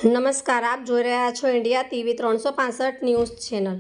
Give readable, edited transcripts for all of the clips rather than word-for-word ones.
નમસ્કાર, આપ જોઈ રહ્યા છો India TV 365 news channel.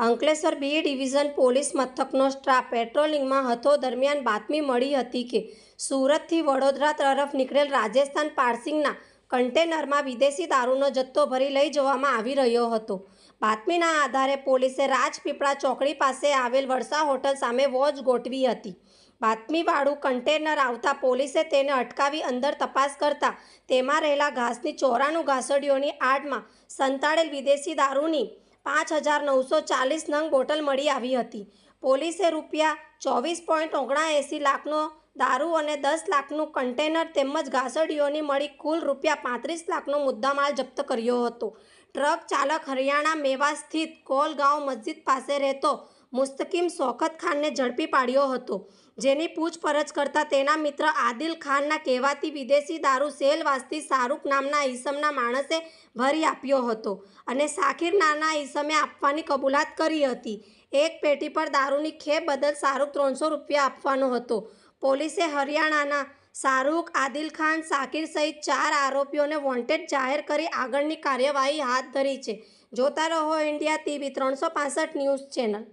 Ankleshwar B division police મથકનો સ્ટાફ પેટ્રોલિંગમાં હતો દરમિયાન બાતમી મળી હતી કે સુરતથી વડોદરા તરફ નીકળેલ રાજસ્થાન પાર્સિંગના કન્ટેનરમાં વિદેશી દારૂનો જથ્થો ભરી લઈ જવામાં આવી રહ્યો હતો। બાતમીના આધારે પોલીસે રાજપીપળા ચોકડી પાસે આવેલ વર્ષા હોટલ સામે વોચ ગોઠવી હતી। બાતમીવાળું કન્ટેનર આવતા પોલીસે તેને અટકાવી અંદર તપાસ કરતા તેમાં રહેલા ઘાસની 94 ઘાસડીઓની આડમાં સંતાડેલ વિદેશી દારૂની 5,940 નંગ બોટલ મળી આવી હતી। પોલીસે રૂપિયા 24.79 લાખનો દારૂ અને 10 લાખનું કન્ટેનર તેમજ ઘાસડીઓની મળી કુલ રૂપિયા 35 લાખનો મુદ્દામાલ જપ્ત કર્યો હતો। ટ્રક ચાલક હરિયાણા મેવા સ્થિત કોલગાંવ મસ્જિદ પાસે રહેતો મુસ્તકીમ શૌકત ખાનને ઝડપી પાડ્યો હતો, જેની પૂછપરછ કરતા તેના મિત્ર આદિલ ખાનના કહેવાથી વિદેશી દારૂ સેલવાસથી શાહરૂખ નામના ઈસમના માણસે ભરી આપ્યો હતો અને શાકીર નામના ઈસમે આપવાની કબૂલાત કરી હતી। એક પેટી પર દારૂની ખેપ બદલ શાહરૂખ 300 રૂપિયા આપવાનો હતો। પોલીસે હરિયાણાના શાહરૂખ, આદિલ ખાન, શાકીર સહિત 4 આરોપીઓને વોન્ટેડ જાહેર કરી આગળની કાર્યવાહી હાથ ધરી છે। જોતા રહો ઇન્ડિયા ટીવી 365 ન્યૂઝ ચેનલ।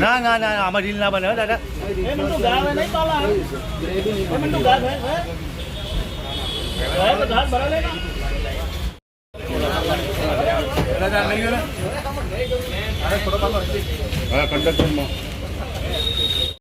ના ના ના આમાં રીલ ના બને દાદા। કંડક્ટરમાં